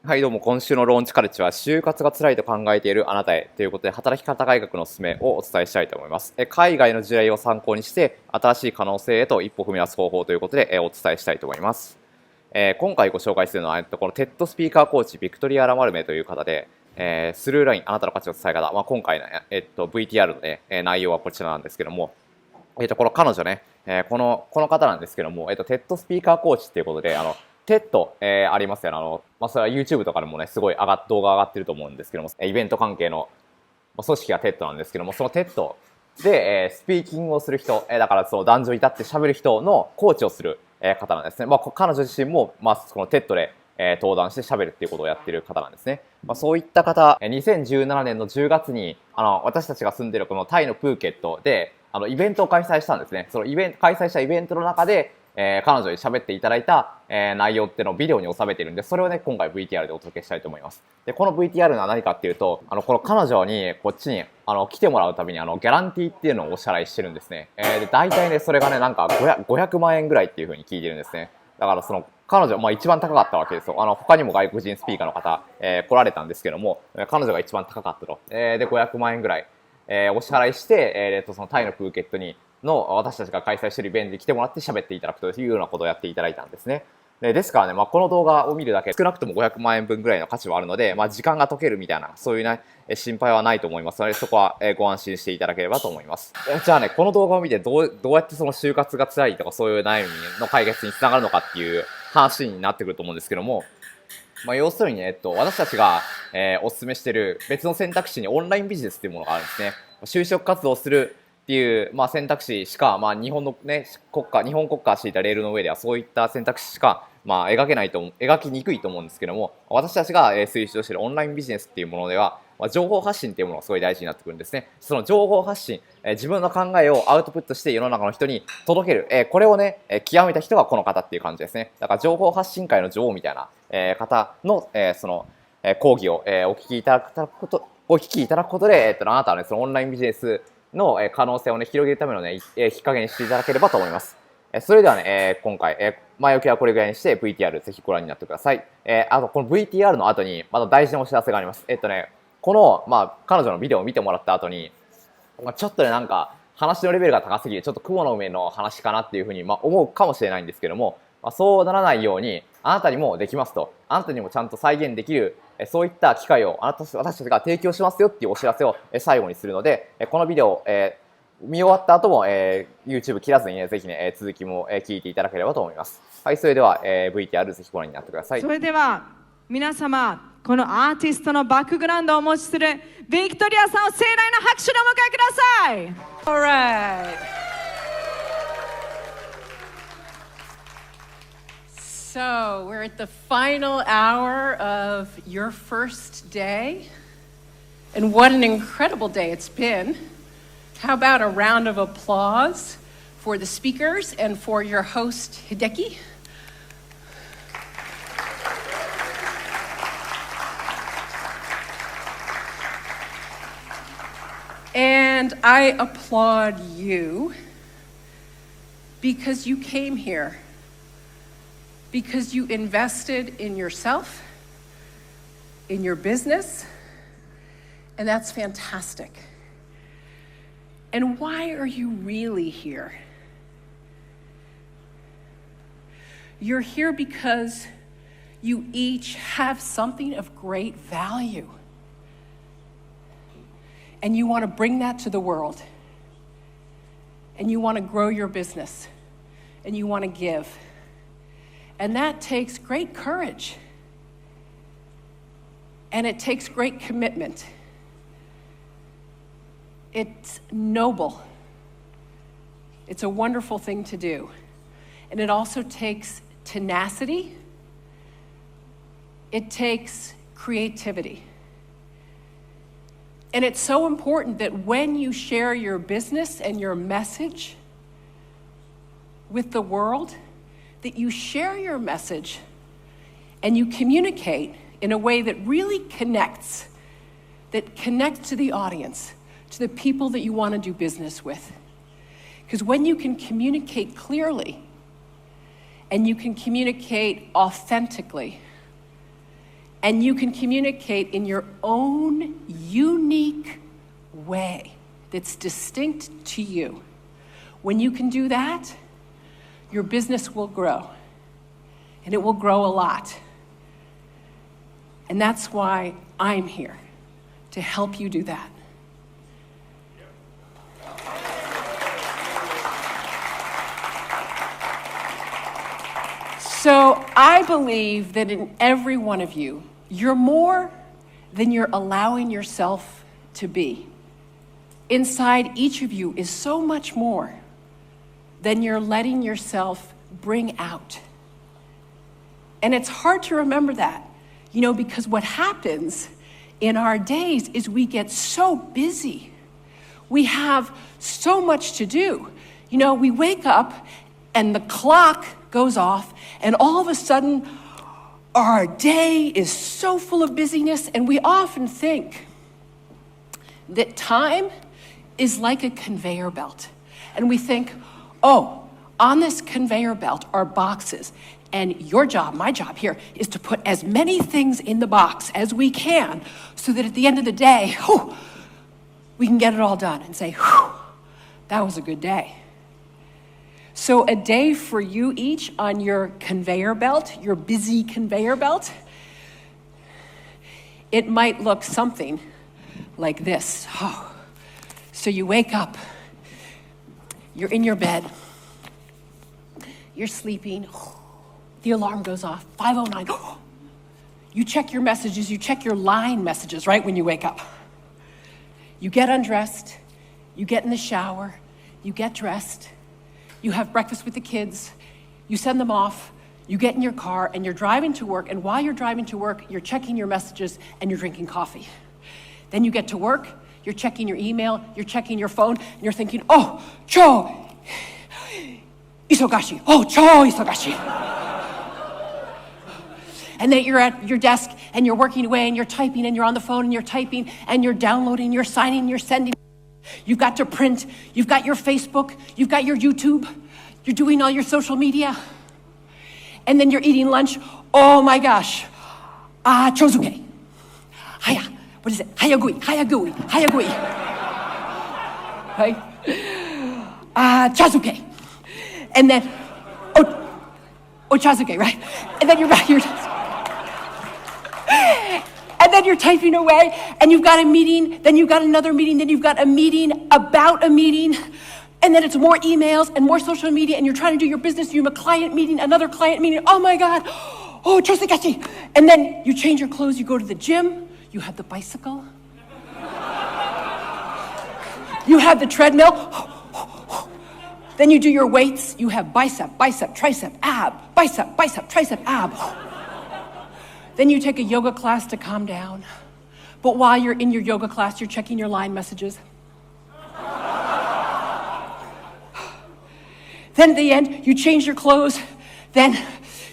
はい、どうも、今週のローンチカルチは、就活が辛いと考えているあなたへということで、働き方改革のすめをお伝えしたいと思います。海外の事例を参考にして、新しい可能性へと一歩踏み出す方法ということで、お伝えしたいと思います。今回ご紹介するのは、このテッドスピーカーコーチ、ビクトリア・ラマルメという方で、スルーライン、あなたの価値の伝え方、今回の、VTR の、ね、内容はこちらなんですけども、この彼女ね、この方なんですけども、テッドスピーカーコーチということで、テッド、ありますよね。それは YouTube とかでもね、すごい動画上がってると思うんですけども、イベント関係の組織がテッドなんですけども、そのテッドで、スピーキングをする人、だからその男女に立って喋る人のコーチをする、方なんですね。彼女自身も、このテッドで、登壇して喋るっていうことをやっている方なんですね。そういった方、2017年の10月に、私たちが住んでいるこのタイのプーケットで、イベントを開催したんですね。その開催したイベントの中で、彼女に喋っていただいた、内容っていうのをビデオに収めているんで、それをね、今回 VTR でお届けしたいと思います。で、この VTR は何かっていうと、この彼女にこっちに来てもらうたびにギャランティーっていうのをお支払いしてるんですね。で、大体ね、それがね、なんか500万円ぐらいっていう風に聞いてるんですね。だからその彼女、一番高かったわけですよ。他にも外国人スピーカーの方、来られたんですけども、彼女が一番高かったと。で、500万円ぐらい、お支払いして、そのタイのプーケットの私たちが開催しているイベントに来てもらって喋っていただくというようなことをやっていただいたんですね。ですからね、この動画を見るだけ少なくとも500万円分ぐらいの価値はあるので、時間が解けるみたいな、そういうね、心配はないと思いますので、そこはご安心していただければと思います。じゃあね、この動画を見てどうやってその就活が辛いとかそういう悩みの解決につながるのかっていう話になってくると思うんですけども、要するにね、私たちが、お勧めしている別の選択肢にオンラインビジネスっていうものがあるんですね。就職活動をするっていう、選択肢しか、日本のね、日本国家が敷いたレールの上ではそういった選択肢しか、描きにくいと思うんですけども、私たちが、推奨しているオンラインビジネスっていうものでは、情報発信っていうものがすごい大事になってくるんですね。その情報発信、自分の考えをアウトプットして世の中の人に届ける、これをね、極めた人がこの方っていう感じですね。だから情報発信界の女王みたいな、方の、その、講義を、お聞きいただくことで、あなたはね、そのオンラインビジネスの可能性をね、広げるためのね、きっかけにしていただければと思います。それではね、今回、前置きはこれぐらいにして VTR ぜひご覧になってください。あと、この VTR の後にまだ大事なお知らせがあります。この、彼女のビデオを見てもらった後に、ちょっとね、なんか、話のレベルが高すぎて、ちょっと雲の上の話かなっていうふうに、思うかもしれないんですけども、そうならないように、あなたにもできますと。あなたにもちゃんと再現できる、そういった機会を私たちが提供しますよっていうお知らせを最後にするので、このビデオ、見終わった後も、YouTube 切らずにね、ぜひね、続きも聞いていただければと思います。はい、それでは、VTR ぜひご覧になってください。それでは、皆様、このアーティストのバックグラウンドをお持ちするビクトリアさんを盛大な拍手でお迎えください。Alright. So we're at the final hour of your first day, and what an incredible day it's been. How about a round of applause for the speakers and for your host, Hideki? And I applaud you because you came here, because you invested in yourself, in your business, and that's fantastic. And why are you really here? You're here because you each have something of great value. And you want to bring that to the world. And you want to grow your business. And you want to give. And that takes great courage. And it takes great commitment. It's noble. It's a wonderful thing to do. And it also takes tenacity. It takes creativity. And it's so important that when you share your business and your message with the world, that you share your message and you communicate in a way that really connects to the audience, to the people that you want to do business with. Because when you can communicate clearly and you can communicate authentically, And you can communicate in your own unique way that's distinct to you. When you can do that, your business will grow. And it will grow a lot. And that's why I'm here, to help you do that. So I believe that in every one of you, you're more than you're allowing yourself to be. Inside each of you is so much more than you're letting yourself bring out. And it's hard to remember that, because what happens in our days is we get so busy. We have so much to do. We wake up and the clock goes off, and all of a sudden, our day is so full of busyness, and we often think that time is like a conveyor belt. And we think, on this conveyor belt are boxes, and your job, my job here, is to put as many things in the box as we can so that at the end of the day, we can get it all done and say, that was a good day. So a day for you each on your conveyor belt, your busy conveyor belt, it might look something like this. So you wake up, you're in your bed, you're sleeping, the alarm goes off, 5:09. You check your messages, you check your line messages right when you wake up. You get undressed, you get in the shower, you get dressed, you have breakfast with the kids, you send them off, you get in your car, and you're driving to work, and while you're driving to work, you're checking your messages, and you're drinking coffee. Then you get to work, you're checking your email, you're checking your phone, and you're thinking, 초 isogashi, 초 isogashi. And then you're at your desk, and you're working away, and you're typing, and you're on the phone, and you're typing, and you're downloading, you're signing, you're sending. You've got to print, you've got your Facebook, you've got your YouTube, you're doing all your social media. And then you're eating lunch. Oh my gosh. Chozuke. What is it? Hayagui. Right? Chazuke. And then, chazuke, right? And then you're back here. And then you're typing away, and you've got a meeting, then you've got another meeting, then you've got a meeting about a meeting, and then it's more emails and more social media, and you're trying to do your business, you have a client meeting, another client meeting, oh my God, chosugashi. And then you change your clothes, you go to the gym, you have the bicycle, you have the treadmill, then you do your weights, you have bicep, tricep, ab, bicep, tricep, ab. Then you take a yoga class to calm down. But while you're in your yoga class, you're checking your line messages. Then at the end, you change your clothes. Then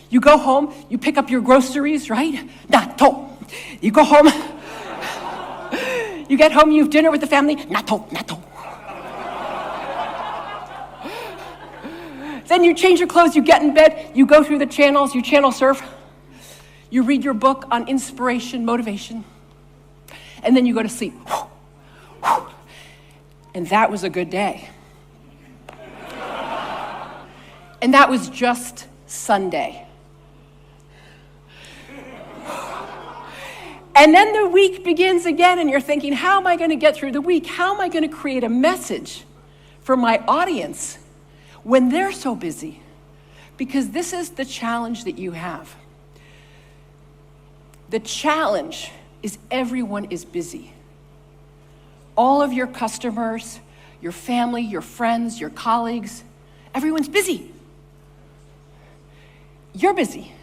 you go home, you pick up your groceries, right? Natto. You go home. You get home, you have dinner with the family. Natto. Then you change your clothes, you get in bed, you go through the channels, you channel surf. You read your book on inspiration, motivation, and then you go to sleep. And that was a good day. And that was just Sunday. And then the week begins again, and you're thinking, how am I going to get through the week? How am I going to create a message for my audience when they're so busy? Because this is the challenge that you have. The challenge is everyone is busy. All of your customers, your family, your friends, your colleagues, everyone's busy. You're busy.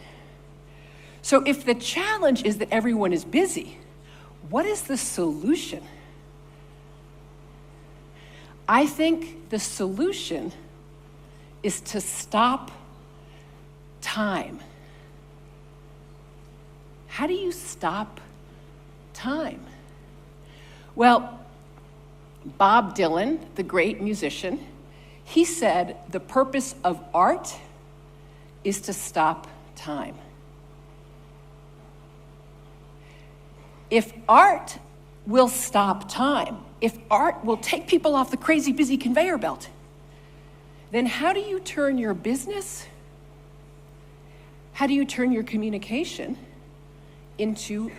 So if the challenge is that everyone is busy, what is the solution? I think the solution is to stop time. How do you stop time? Well, Bob Dylan, the great musician, he said the purpose of art is to stop time. If art will stop time, if art will take people off the crazy busy conveyor belt, then how do you turn your business, how do you turn your communication into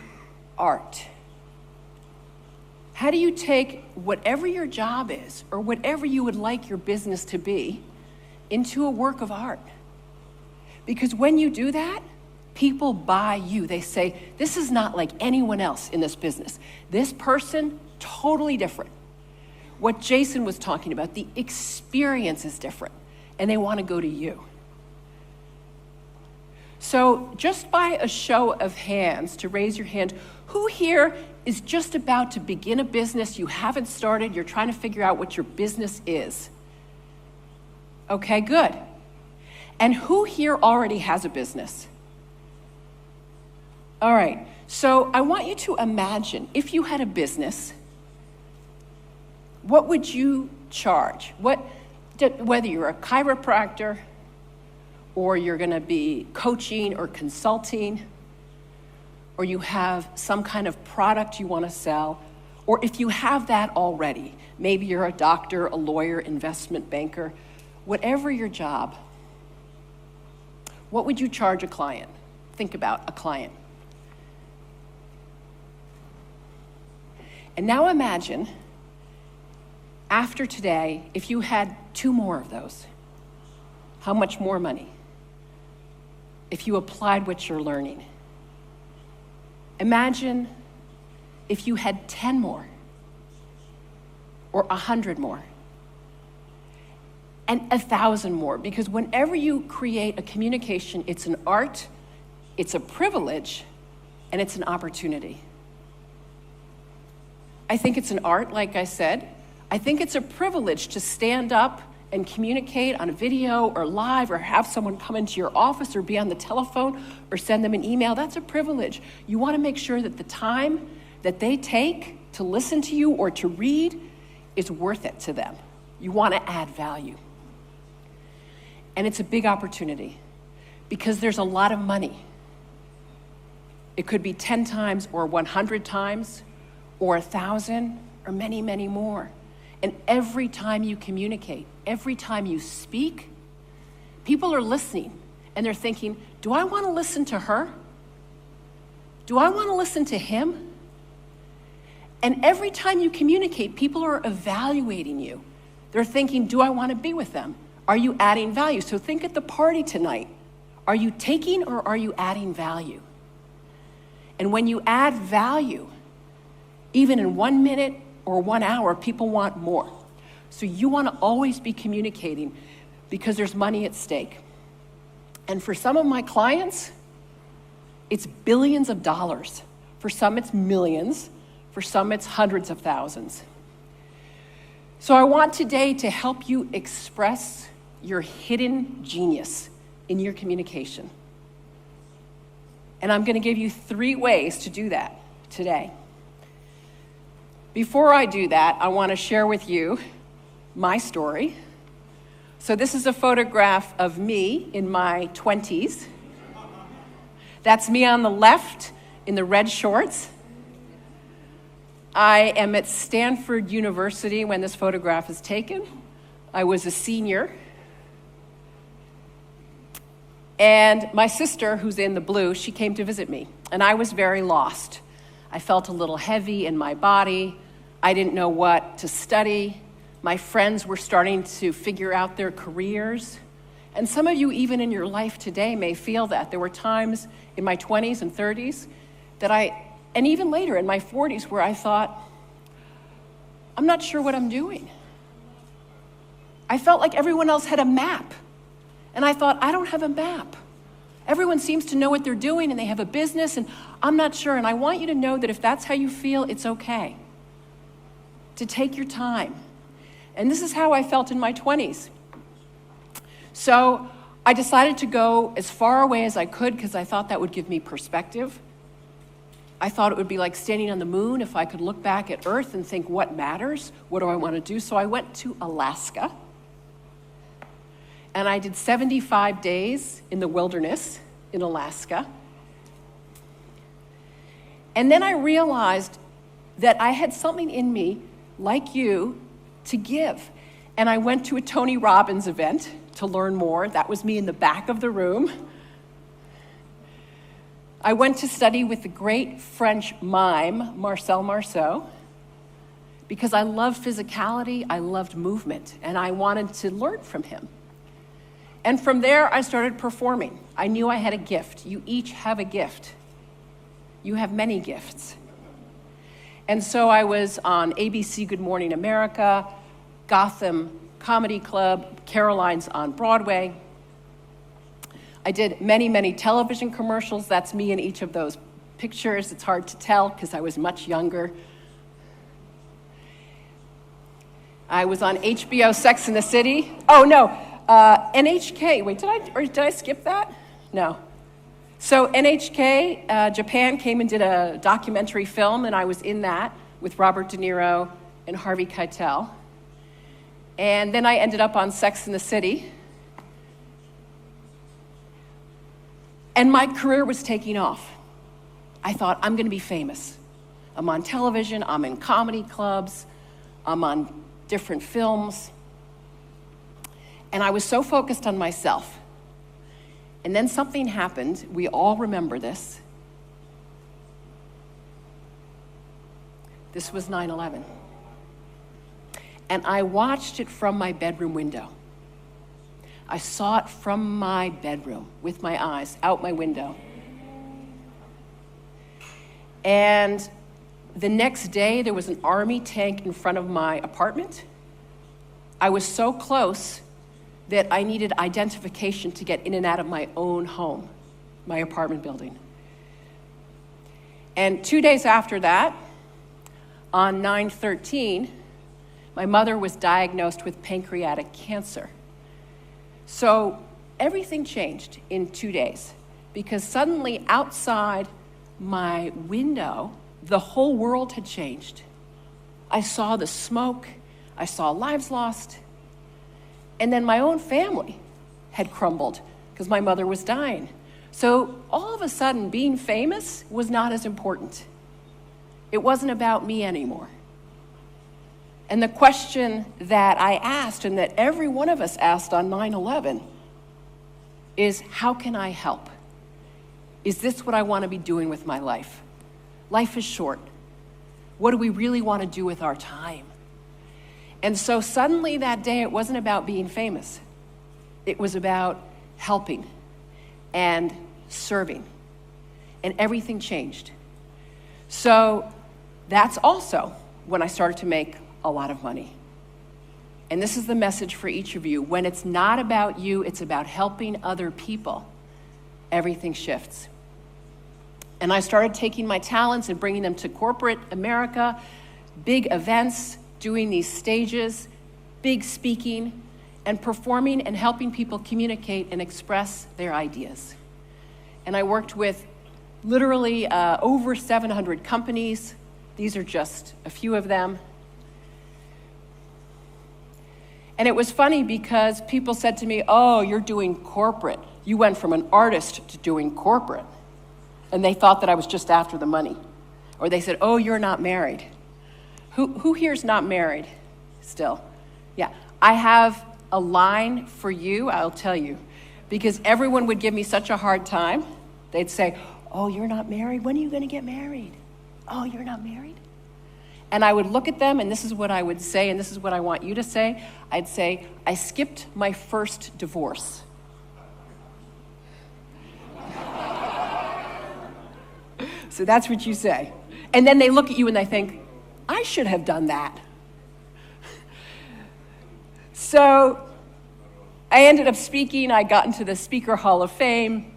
art? How do you take whatever your job is or whatever you would like your business to be into a work of art? Because when you do that, people buy you. They say, this is not like anyone else in this business. This person, totally different. What Jason was talking about, the experience is different, and they want to go to you. So just by a show of hands, to raise your hand, who here is just about to begin a business, you haven't started, you're trying to figure out what your business is? Okay, good. And who here already has a business? All right, so I want you to imagine if you had a business, what would you charge? Whether you're a chiropractor, or you're going to be coaching or consulting, or you have some kind of product you want to sell, or if you have that already, maybe you're a doctor, a lawyer, investment banker, whatever your job, what would you charge a client? Think about a client. And now imagine, after today, if you had 2 more of those, how much more money? If you applied what you're learning. Imagine if you had 10 more, or 100 more, and 1,000 more, because whenever you create a communication, it's an art, it's a privilege, and it's an opportunity. I think it's an art, like I said. I think it's a privilege to stand up and communicate on a video or live or have someone come into your office or be on the telephone or send them an email. That's a privilege. You want to make sure that the time that they take to listen to you or to read is worth it to them. You want to add value. And it's a big opportunity because there's a lot of money. It could be 10 times or 100 times or 1,000 or many, many more. And every time you communicate, every time you speak, people are listening and they're thinking, do I want to listen to her? Do I want to listen to him? And every time you communicate, people are evaluating you. They're thinking, do I want to be with them? Are you adding value? So think at the party tonight. Are you taking or are you adding value? And when you add value, even in 1 minute or 1 hour, people want more. So you want to always be communicating because there's money at stake. And for some of my clients, it's billions of dollars. For some, it's millions. For some, it's hundreds of thousands. So I want today to help you express your hidden genius in your communication. And I'm going to give you 3 ways to do that today. Before I do that, I want to share with you my story. So this is a photograph of me in my 20s. That's me on the left in the red shorts. I am at Stanford University when this photograph is taken. I was a senior. And my sister, who's in the blue, she came to visit me. And I was very lost. I felt a little heavy in my body. I didn't know what to study. My friends were starting to figure out their careers. And some of you, even in your life today, may feel that. There were times in my 20s and 30s that and even later in my 40s, where I thought, I'm not sure what I'm doing. I felt like everyone else had a map. And I thought, I don't have a map. Everyone seems to know what they're doing and they have a business and I'm not sure. And I want you to know that if that's how you feel, it's okay to take your time. And this is how I felt in my 20s. So I decided to go as far away as I could because I thought that would give me perspective. I thought it would be like standing on the moon if I could look back at Earth and think, what matters? What do I want to do? So I went to Alaska. And I did 75 days in the wilderness in Alaska. And then I realized that I had something in me, like you, to give. And I went to a Tony Robbins event to learn more. That was me in the back of the room. I went to study with the great French mime, Marcel Marceau, because I loved physicality, I loved movement, and I wanted to learn from him. And from there, I started performing. I knew I had a gift. You each have a gift. You have many gifts. And so I was on ABC Good Morning America, Gotham Comedy Club, Caroline's on Broadway. I did many, many television commercials. That's me in each of those pictures. It's hard to tell because I was much younger. I was on HBO Sex and the City. Oh, no, NHK. Wait, did I skip that? No. So NHK, Japan came and did a documentary film, and I was in that with Robert De Niro and Harvey Keitel. And then I ended up on Sex and the City. And my career was taking off. I thought, I'm going to be famous. I'm on television, I'm in comedy clubs, I'm on different films. And I was so focused on myself. And then something happened. We all remember this. This was 9/11. And I watched it from my bedroom window. I saw it from my bedroom with my eyes out my window. And the next day, there was an army tank in front of my apartment. I was so close that I needed identification to get in and out of my own home, my apartment building. And 2 days after that, on 9/13, my mother was diagnosed with pancreatic cancer. So everything changed in 2 days because suddenly outside my window, the whole world had changed. I saw the smoke, I saw lives lost, and then my own family had crumbled because my mother was dying. So all of a sudden, being famous was not as important. It wasn't about me anymore. And the question that I asked and that every one of us asked on 9/11 is, how can I help? Is this what I want to be doing with my life? Life is short. What do we really want to do with our time? And so suddenly that day, it wasn't about being famous. It was about helping and serving. And everything changed. So that's also when I started to make a lot of money. And this is the message for each of you. When it's not about you, it's about helping other people, everything shifts. And I started taking my talents and bringing them to corporate America, big events, doing these stages, big speaking, and performing and helping people communicate and express their ideas. And I worked with literally over 700 companies. These are just a few of them. And it was funny because people said to me, oh, you're doing corporate. You went from an artist to doing corporate. And they thought that I was just after the money. Or they said, oh, you're not married. Who here's not married still? Yeah, I have a line for you, I'll tell you. Because everyone would give me such a hard time. They'd say, oh, you're not married? When are you going to get married? Oh, you're not married? And I would look at them, and this is what I would say, and this is what I want you to say. I'd say, I skipped my first divorce. So that's what you say. And then they look at you and they think, I should have done that. So I ended up speaking. I got into the Speaker Hall of Fame.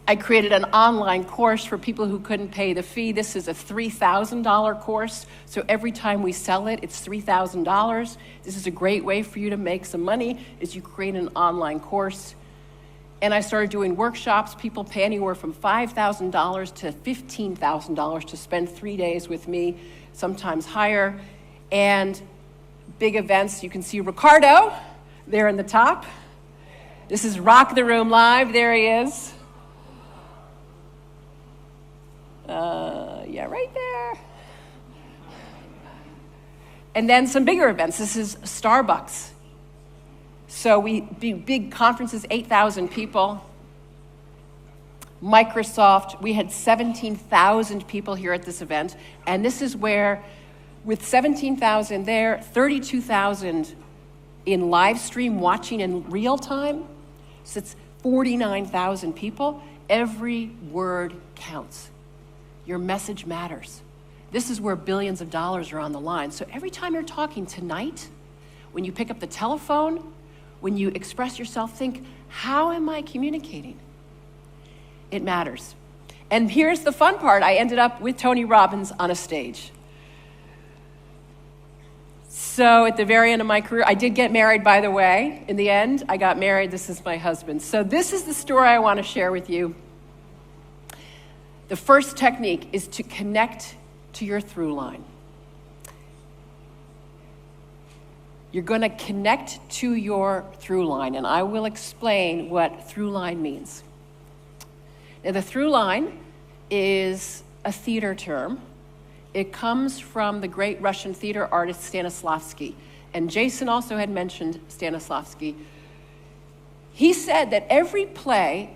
I created an online course for people who couldn't pay the fee. This is a $3,000 course. So every time we sell it, it's $3,000. This is a great way for you to make some money, is you create an online course. And I started doing workshops. People pay anywhere from $5,000 to $15,000 to spend 3 days with me, sometimes higher. And big events, you can see Ricardo there in the top. This is Rock the Room Live. There he is. Yeah, right there. And then some bigger events. This is Starbucks. So big conferences, 8,000 people. Microsoft, we had 17,000 people here at this event. And this is where, with 17,000 there, 32,000 in live stream watching in real time. So it's 49,000 people. Every word counts. Your message matters. This is where billions of dollars are on the line. So every time you're talking tonight, when you pick up the telephone, when you express yourself, think, how am I communicating? It matters. And here's the fun part. I ended up with Tony Robbins on a stage. So at the very end of my career, I did get married, by the way. In the end, I got married. This is my husband. So this is the story I want to share with you. The first technique is to connect to your through line. You're going to connect to your through line, and I will explain what through line means. Now, the through line is a theater term. It comes from the great Russian theater artist Stanislavski. And Jason also had mentioned Stanislavski. He said that every play,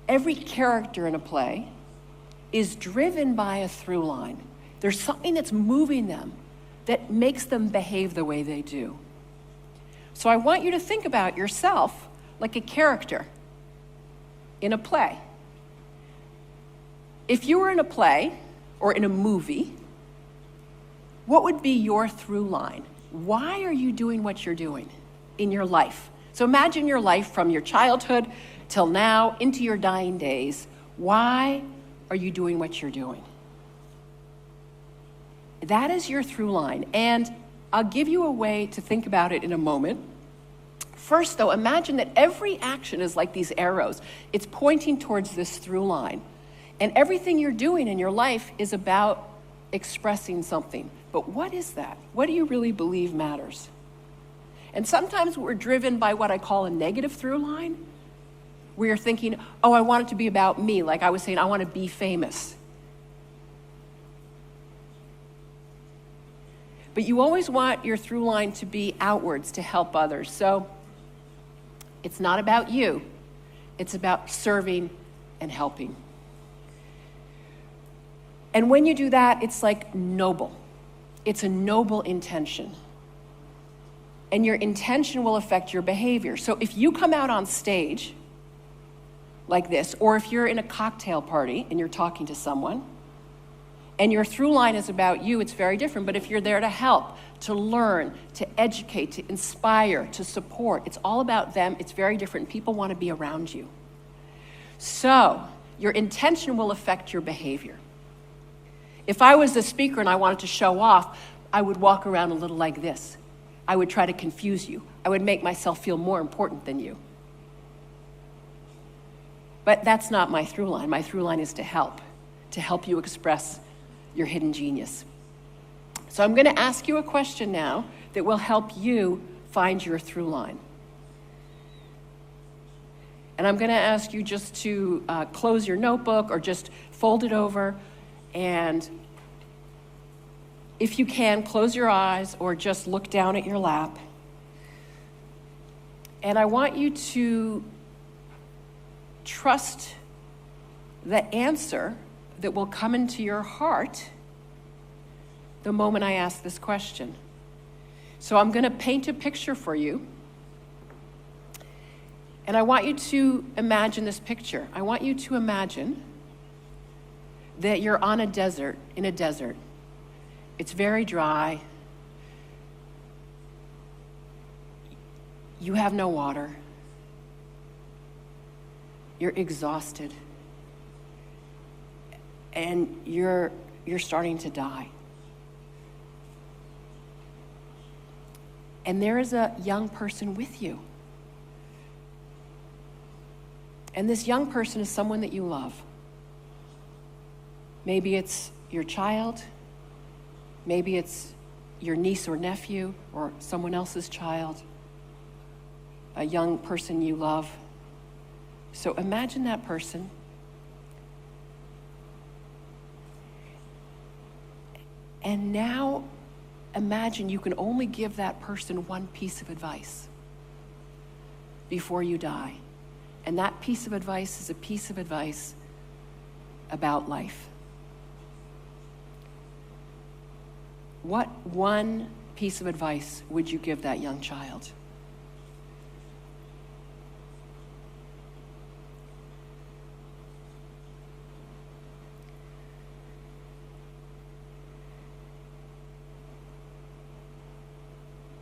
every character in a play is driven by a through line. There's something that's moving them that makes them behave the way they do. So I want you to think about yourself like a character in a play. If you were in a play or in a movie, what would be your through line? Why are you doing what you're doing in your life? So imagine your life from your childhood till now into your dying days. Why are you doing what you're doing? That is your through line. And I'll give you a way to think about it in a moment. First, though, imagine that every action is like these arrows. It's pointing towards this through line. And everything you're doing in your life is about expressing something. But what is that? What do you really believe matters? And sometimes we're driven by what I call a negative through line, where you're thinking, oh, I want it to be about me. Like I was saying, I want to be famous. But you always want your through line to be outwards, to help others. So it's not about you. It's about serving and helping. And when you do that, it's like noble. It's a noble intention. And your intention will affect your behavior. So if you come out on stage like this, or if you're in a cocktail party and you're talking to someone, and your through line is about you, it's very different. But if you're there to help, to learn, to educate, to inspire, to support, it's all about them. It's very different. People want to be around you. So your intention will affect your behavior. If I was the speaker and I wanted to show off, I would walk around a little like this. I would try to confuse you. I would make myself feel more important than you. But that's not my through line. My through line is to help you express your hidden genius. So I'm going to ask you a question now that will help you find your through line. And I'm going to ask you just to close your notebook or just fold it over, and if you can, close your eyes or just look down at your lap. And I want you to trust the answer that will come into your heart the moment I ask this question. So I'm going to paint a picture for you. And I want you to imagine this picture. I want you to imagine that you're on a desert, in a desert. It's very dry. You have no water. You're exhausted. And you're starting to die. And there is a young person with you. And this young person is someone that you love. Maybe it's your child. Maybe it's your niece or nephew or someone else's child, a young person you love. So imagine that person. And now imagine you can only give that person one piece of advice before you die. And that piece of advice is a piece of advice about life. What one piece of advice would you give that young child?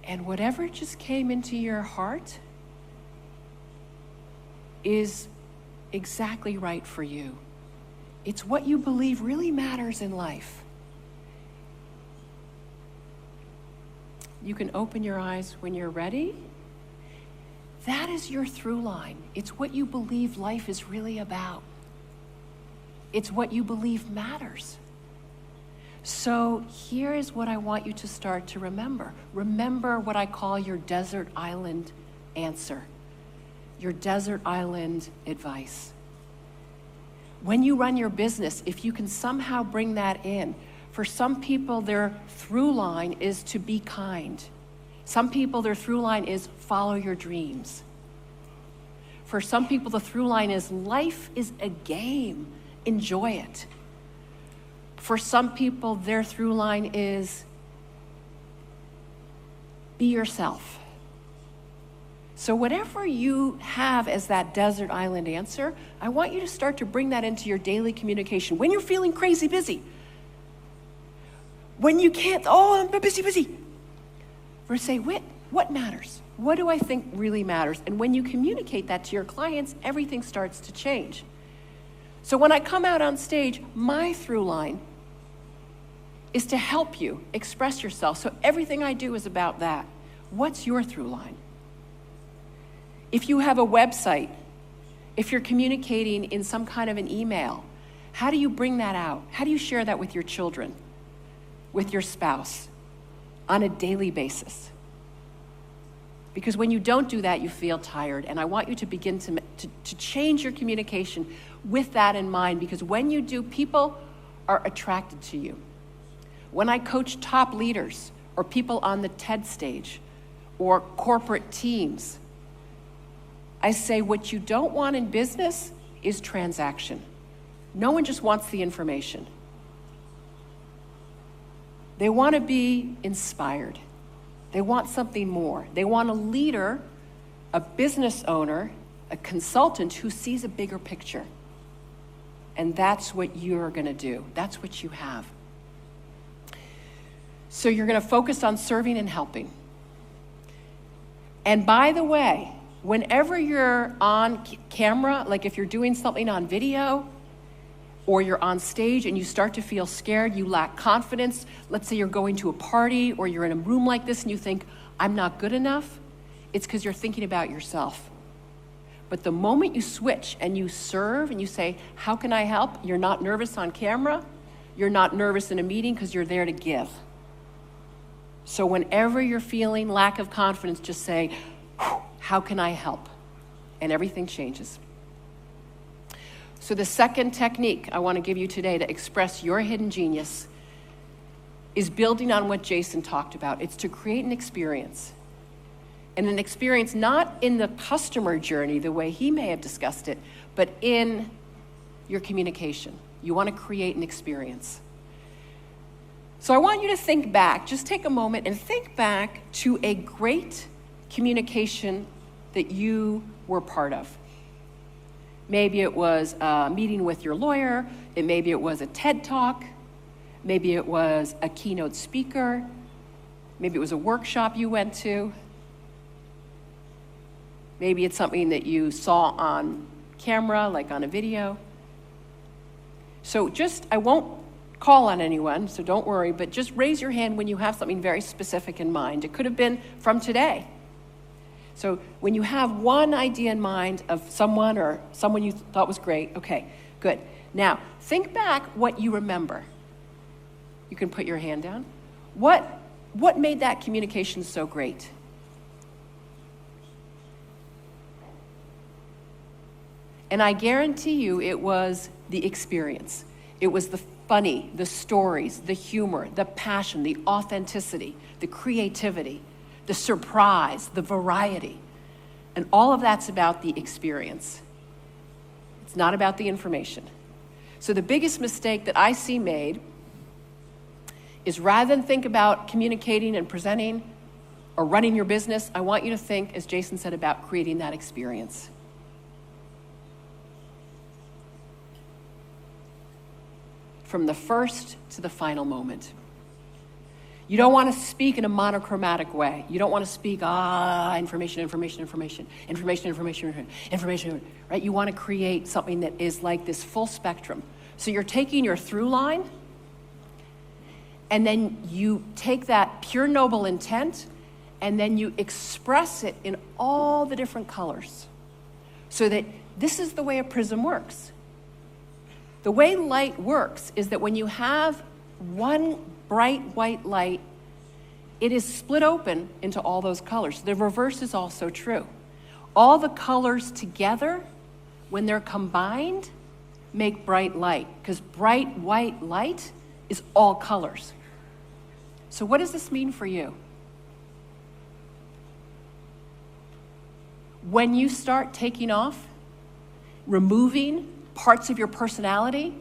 And whatever just came into your heart is exactly right for you. It's what you believe really matters in life. You can open your eyes when you're ready. That is your through line. It's what you believe life is really about. It's what you believe matters. So here is what I want you to start to remember. Remember what I call your desert island answer, your desert island advice. When you run your business, if you can somehow bring that in, for some people, their through line is to be kind. Some people, their through line is follow your dreams. For some people, the through line is life is a game, enjoy it. For some people, their through line is be yourself. So whatever you have as that desert island answer, I want you to start to bring that into your daily communication. When you're feeling crazy busy, when you can't, I'm busy. Or say, what matters? What do I think really matters? And when you communicate that to your clients, everything starts to change. So when I come out on stage, my through line is to help you express yourself. So everything I do is about that. What's your through line? If you have a website, if you're communicating in some kind of an email, how do you bring that out? How do you share that with your children, with your spouse, on a daily basis? Because when you don't do that, you feel tired. And I want you to begin to change your communication with that in mind, because when you do, people are attracted to you. When I coach top leaders or people on the TED stage or corporate teams, I say what you don't want in business is transaction. No one just wants the information. They want to be inspired. They want something more. They want a leader, a business owner, a consultant who sees a bigger picture. And that's what you're going to do. That's what you have. So you're going to focus on serving and helping. And by the way, whenever you're on camera, like if you're doing something on video, or you're on stage and you start to feel scared, you lack confidence, let's say you're going to a party or you're in a room like this and you think, I'm not good enough, it's because you're thinking about yourself. But the moment you switch and you serve and you say, how can I help? You're not nervous on camera, you're not nervous in a meeting because you're there to give. So whenever you're feeling lack of confidence, just say, how can I help? And everything changes. So the second technique I want to give you today to express your hidden genius is building on what Jason talked about. It's to create an experience. And an experience not in the customer journey, the way he may have discussed it, but in your communication. You want to create an experience. So I want you to think back, just take a moment and think back to a great communication that you were part of. Maybe it was a meeting with your lawyer, maybe it was a TED Talk, maybe it was a keynote speaker, maybe it was a workshop you went to, maybe it's something that you saw on camera, like on a video. So I won't call on anyone, so don't worry, but just raise your hand when you have something very specific in mind. It could have been from today. So when you have one idea in mind of someone or someone you thought was great, okay, good. Now, think back what you remember. You can put your hand down. What made that communication so great? And I guarantee you it was the experience. It was the funny, the stories, the humor, the passion, the authenticity, the creativity, the surprise, the variety. And all of that's about the experience. It's not about the information. So the biggest mistake that I see made is rather than think about communicating and presenting or running your business, I want you to think, as Jason said, about creating that experience. From the first to the final moment. You don't want to speak in a monochromatic way. You don't want to speak, information, right? You want to create something that is like this full spectrum. So you're taking your through line, and then you take that pure noble intent, and then you express it in all the different colors. So that this is the way a prism works. The way light works is that when you have one bright white light, it is split open into all those colors. The reverse is also true. All the colors together, when they're combined, make bright light, because bright white light is all colors. So what does this mean for you? When you start taking off, removing parts of your personality,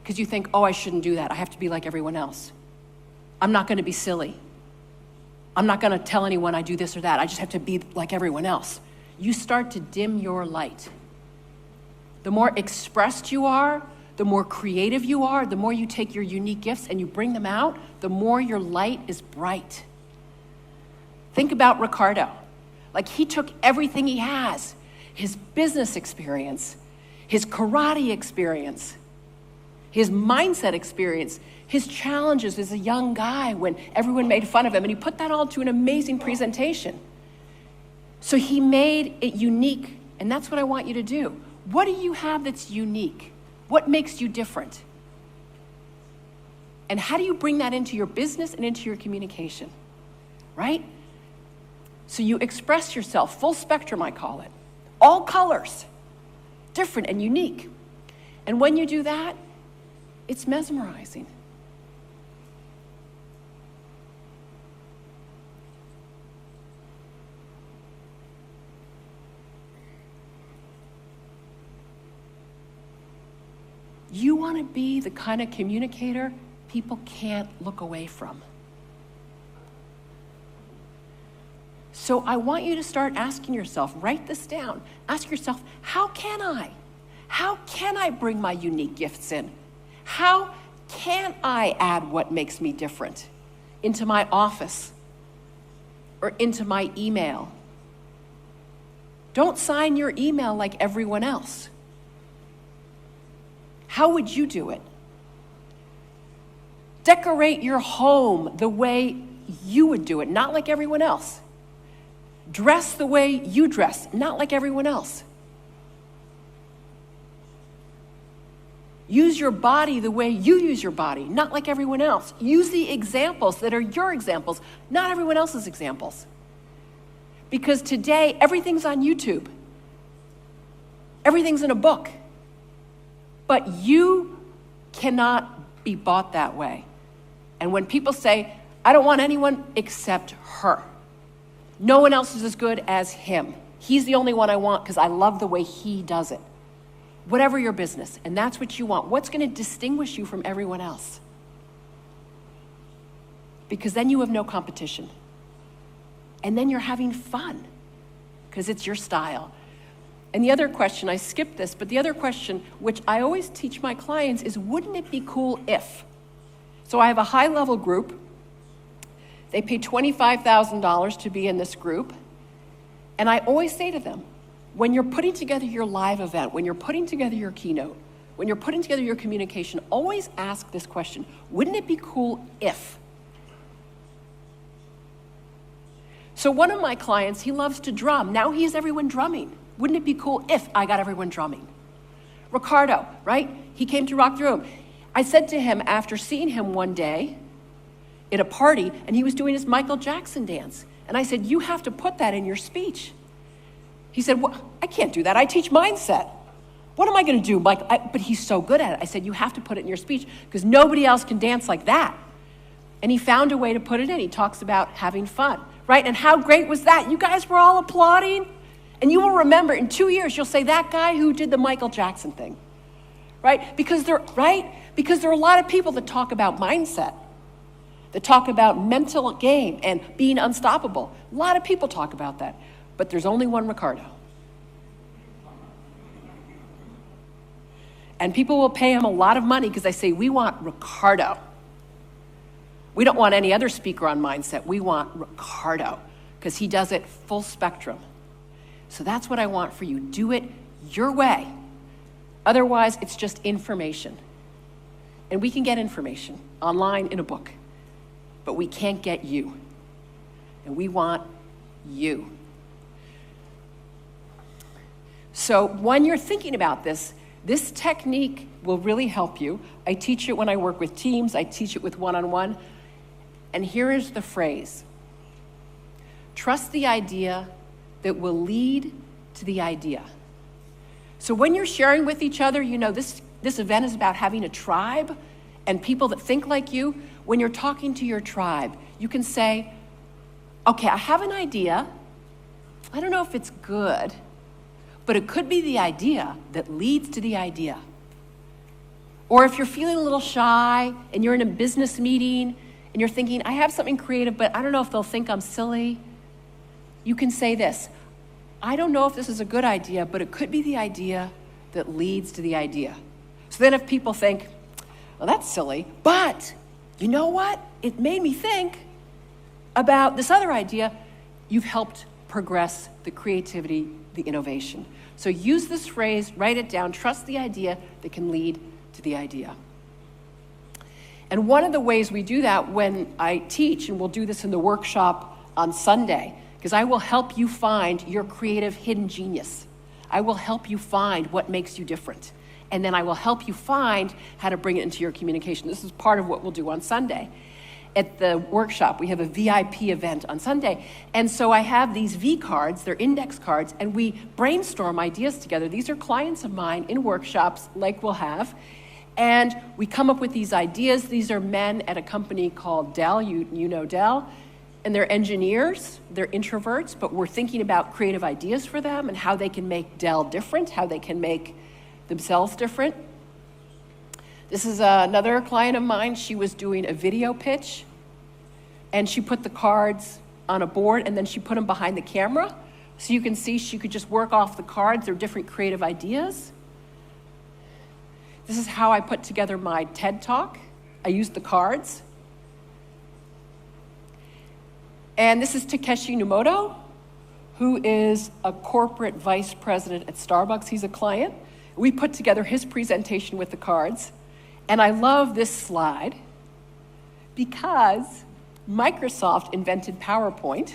because you think, I shouldn't do that. I have to be like everyone else. I'm not going to be silly. I'm not going to tell anyone I do this or that. I just have to be like everyone else. You start to dim your light. The more expressed you are, the more creative you are, the more you take your unique gifts and you bring them out, the more your light is bright. Think about Ricardo. Like, he took everything he has, his business experience, his karate experience, his mindset experience, his challenges as a young guy when everyone made fun of him, and he put that all to an amazing presentation. So he made it unique, and that's what I want you to do. What do you have that's unique? What makes you different? And how do you bring that into your business and into your communication, right? So you express yourself, full spectrum, I call it. All colors, different and unique. And when you do that, it's mesmerizing. You want to be the kind of communicator people can't look away from. So I want you to start asking yourself, write this down. Ask yourself, how can I bring my unique gifts in? How can I add what makes me different into my office or into my email? Don't sign your email like everyone else. How would you do it? Decorate your home the way you would do it, not like everyone else. Dress the way you dress, not like everyone else. Use your body the way you use your body, not like everyone else. Use the examples that are your examples, not everyone else's examples. Because today, everything's on YouTube. Everything's in a book. But you cannot be bought that way. And when people say, I don't want anyone except her. No one else is as good as him. He's the only one I want because I love the way he does it. Whatever your business, and that's what you want. What's going to distinguish you from everyone else? Because then you have no competition. And then you're having fun because it's your style. And the other question, I skipped this, but the other question, which I always teach my clients, is wouldn't it be cool if? So I have a high-level group. They pay $25,000 to be in this group. And I always say to them, when you're putting together your live event, when you're putting together your keynote, when you're putting together your communication, always ask this question, wouldn't it be cool if? So one of my clients, he loves to drum. Now he has everyone drumming. Wouldn't it be cool if I got everyone drumming? Ricardo, right? He came to rock the room. I said to him after seeing him one day at a party, and he was doing his Michael Jackson dance. And I said, you have to put that in your speech. He said, well, I can't do that. I teach mindset. what am I going to do? Like, but he's so good at it. I said, you have to put it in your speech because nobody else can dance like that. And he found a way to put it in. He talks about having fun, right? And how great was that? You guys were all applauding. And you will remember in 2 years, you'll say, that guy who did the Michael Jackson thing, right? Because there are a lot of people that talk about mindset, that talk about mental game and being unstoppable. A lot of people talk about that. But there's only one Ricardo. And people will pay him a lot of money because they say, we want Ricardo. We don't want any other speaker on mindset. We want Ricardo because he does it full spectrum. So that's what I want for you. Do it your way. Otherwise, it's just information. And we can get information online in a book, but we can't get you. And we want you. So when you're thinking about this technique will really help you. I teach it when I work with teams. I teach it with one-on-one. And here is the phrase. Trust the idea that will lead to the idea. So when you're sharing with each other, you know, this event is about having a tribe and people that think like you. When you're talking to your tribe, you can say, okay, I have an idea. I don't know if it's good, but it could be the idea that leads to the idea. Or if you're feeling a little shy and you're in a business meeting and you're thinking, I have something creative, but I don't know if they'll think I'm silly, you can say this, I don't know if this is a good idea, but it could be the idea that leads to the idea. So then if people think, well, that's silly, but you know what? It made me think about this other idea. You've helped progress the creativity, the innovation. So use this phrase, write it down, trust the idea that can lead to the idea. And one of the ways we do that when I teach, and we'll do this in the workshop on Sunday, because I will help you find your creative hidden genius. I will help you find what makes you different. And then I will help you find how to bring it into your communication. This is part of what we'll do on Sunday. At the workshop, we have a VIP event on Sunday. And so I have these V cards, they're index cards, and we brainstorm ideas together. These are clients of mine in workshops like we'll have. And we come up with these ideas. These are men at a company called Dell, you know Dell. And they're engineers, they're introverts, but we're thinking about creative ideas for them and how they can make Dell different, how they can make themselves different. This is another client of mine. She was doing a video pitch, and she put the cards on a board, and then she put them behind the camera. So you can see she could just work off the cards. They're different creative ideas. This is how I put together my TED Talk. I used the cards. And this is Takeshi Numoto, who is a corporate vice president at Starbucks. He's a client. We put together his presentation with the cards. And I love this slide because Microsoft invented PowerPoint.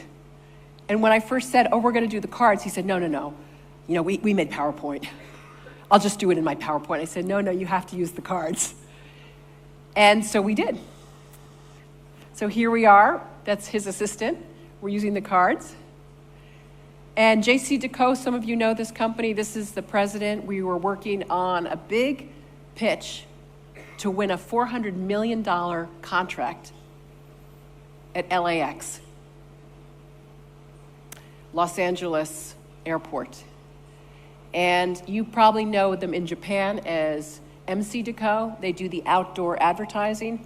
And when I first said, oh, we're going to do the cards, he said, no. You know, we made PowerPoint. I'll just do it in my PowerPoint. I said, no, you have to use the cards. And so we did. So here we are. That's his assistant. We're using the cards. And JC Decaux, some of you know this company. This is the president. We were working on a big pitch to win a $400 million contract at LAX, Los Angeles Airport. And you probably know them in Japan as MC Decaux. They do the outdoor advertising.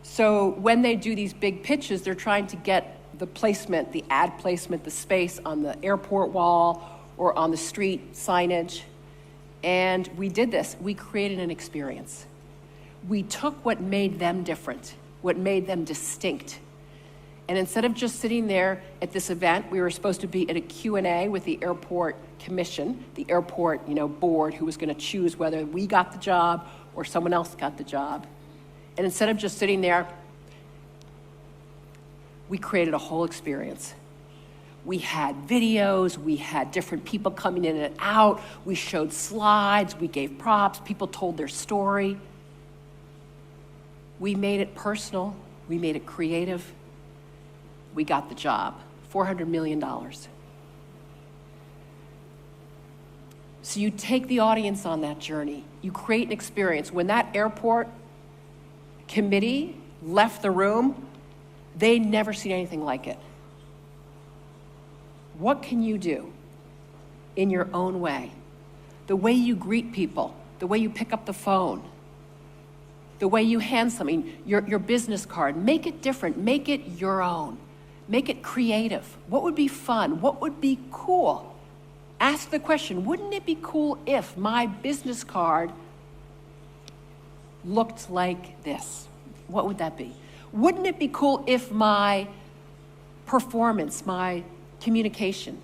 So when they do these big pitches, they're trying to get the placement, the ad placement, the space on the airport wall or on the street signage. And we did this. We created an experience. We took what made them different, what made them distinct. And instead of just sitting there at this event, we were supposed to be at a Q&A with the airport commission, the airport, board who was going to choose whether we got the job or someone else got the job. And instead of just sitting there, we created a whole experience. We had videos, we had different people coming in and out, we showed slides, we gave props, people told their story. We made it personal, we made it creative. We got the job, $400 million. So you take the audience on that journey. You create an experience. When that airport committee left the room, they'd never seen anything like it. What can you do in your own way? The way you greet people, the way you pick up the phone, the way you hand something, your business card, make it different, make it your own, make it creative. What would be fun? What would be cool? Ask the question, wouldn't it be cool if my business card looked like this? What would that be? Wouldn't it be cool if my performance, my communication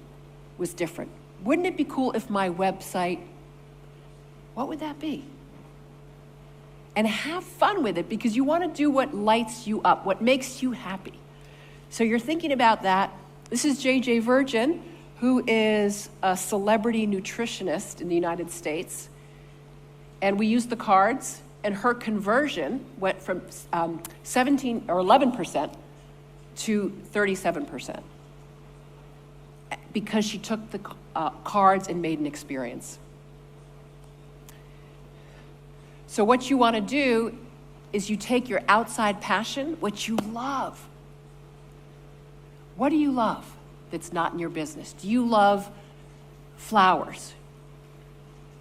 was different? Wouldn't it be cool if my website, what would that be? And have fun with it, because you want to do what lights you up, what makes you happy. So you're thinking about that. This is JJ Virgin, who is a celebrity nutritionist in the United States. And we used the cards, and her conversion went from 17 or 11% to 37%, because she took the cards and made an experience. So what you want to do is you take your outside passion, what you love. What do you love that's not in your business? Do you love flowers?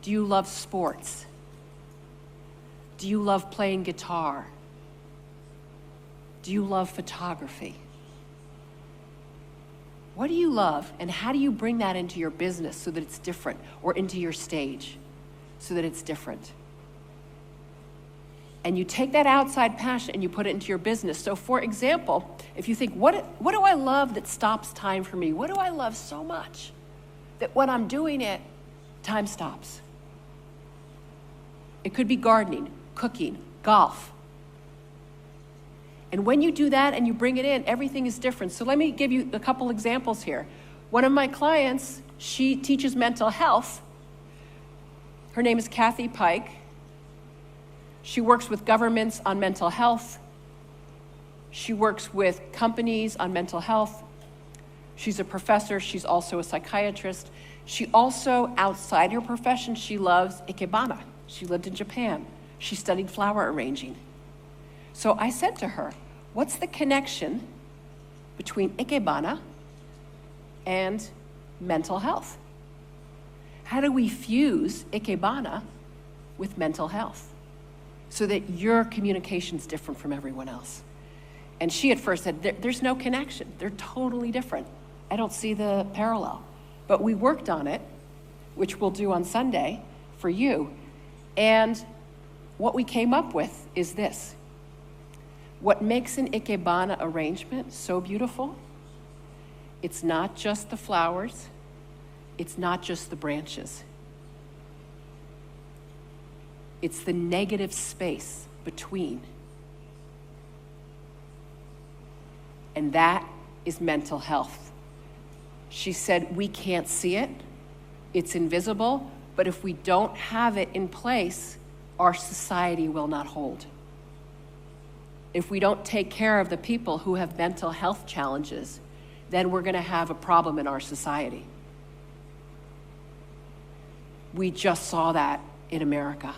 Do you love sports? Do you love playing guitar? Do you love photography? What do you love, and how do you bring that into your business so that it's different, or into your stage so that it's different? And you take that outside passion and you put it into your business. So for example, if you think, what do I love that stops time for me? What do I love so much that when I'm doing it, time stops? It could be gardening, cooking, golf. And when you do that and you bring it in, everything is different. So let me give you a couple examples here. One of my clients, she teaches mental health. Her name is Kathy Pike. She works with governments on mental health. She works with companies on mental health. She's a professor. She's also a psychiatrist. She also, outside her profession, she loves ikebana. She lived in Japan. She studied flower arranging. So I said to her, what's the connection between ikebana and mental health? How do we fuse ikebana with mental health so that your communication's different from everyone else? And she at first said, there's no connection. They're totally different. I don't see the parallel. But we worked on it, which we'll do on Sunday for you. And what we came up with is this. What makes an ikebana arrangement so beautiful, it's not just the flowers, it's not just the branches. It's the negative space between. And that is mental health. She said, we can't see it, it's invisible, but if we don't have it in place, our society will not hold. If we don't take care of the people who have mental health challenges, then we're going to have a problem in our society. We just saw that in America.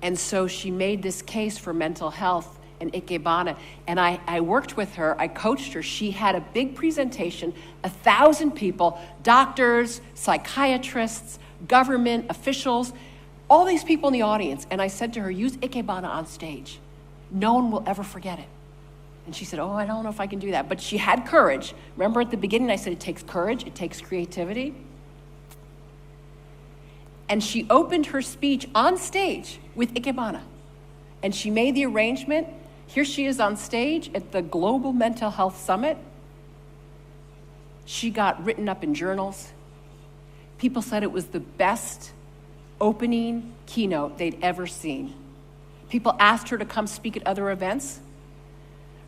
And so she made this case for mental health and ikebana, and I worked with her, I coached her. She had a big presentation, 1,000 people, doctors, psychiatrists, government officials, all these people in the audience. And I said to her, use ikebana on stage. No one will ever forget it. And she said, oh, I don't know if I can do that. But she had courage. Remember at the beginning I said it takes courage, it takes creativity. And she opened her speech on stage with ikebana. And she made the arrangement. Here she is on stage at the Global Mental Health Summit. She got written up in journals. People said it was the best opening keynote they'd ever seen. People asked her to come speak at other events.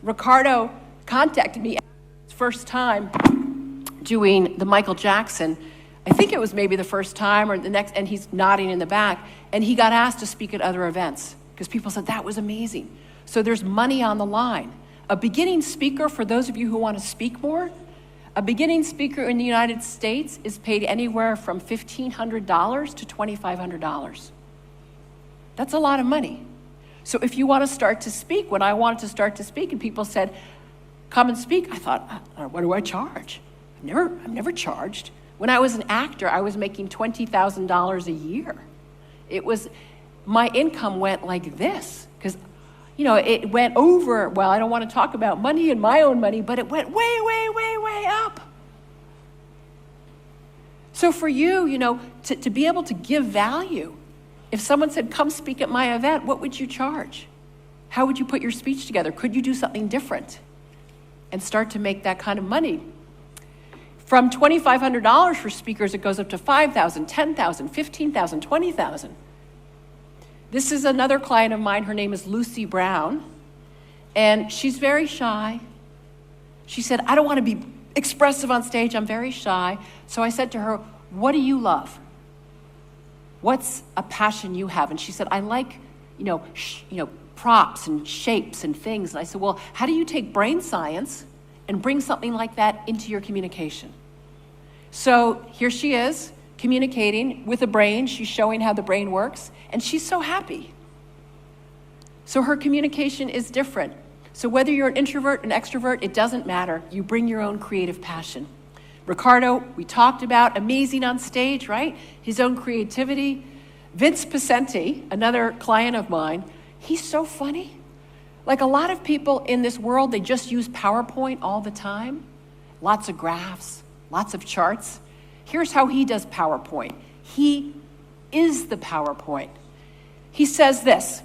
Ricardo contacted me his first time doing the Michael Jackson. I think it was maybe the first time or the next, and he's nodding in the back, and he got asked to speak at other events because people said that was amazing. So there's money on the line. A beginning speaker, for those of you who want to speak more, A beginning speaker in the United States is paid anywhere from $1,500 to $2,500. That's a lot of money. So if you want to start to speak, when I wanted to start to speak and people said, come and speak, I thought, what do I charge? I've never charged. When I was an actor, I was making $20,000 a year. My income went like this, because it went over, well, I don't want to talk about money and my own money, but it went way, way, way, way up. So for you, to be able to give value, if someone said, come speak at my event, what would you charge? How would you put your speech together? Could you do something different and start to make that kind of money? From $2,500 for speakers, it goes up to $5,000, $10,000, $15,000, $20,000. This is another client of mine. Her name is Lucy Brown, and she's very shy. She said, I don't want to be expressive on stage. I'm very shy. So I said to her, what do you love? What's a passion you have? And she said, I like, props and shapes and things. And I said, well, how do you take brain science and bring something like that into your communication? So here she is, communicating with a brain. She's showing how the brain works, and she's so happy. So her communication is different. So whether you're an introvert, an extrovert, it doesn't matter. You bring your own creative passion. Ricardo, we talked about, amazing on stage, right? His own creativity. Vince Pacenti, another client of mine, he's so funny. Like a lot of people in this world, they just use PowerPoint all the time. Lots of graphs, lots of charts. Here's how he does PowerPoint. He is the PowerPoint. He says this.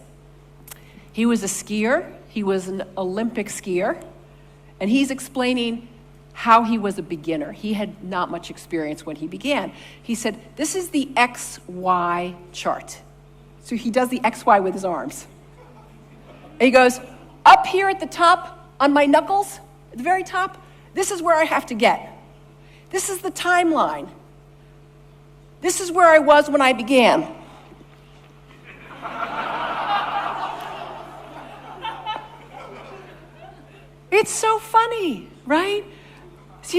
He was a skier. He was an Olympic skier. And he's explaining how he was a beginner. He had not much experience when he began. He said, this is the XY chart. So he does the XY with his arms. And he goes, up here at the top, on my knuckles, at the very top, this is where I have to get. This is the timeline. This is where I was when I began. It's so funny, right? So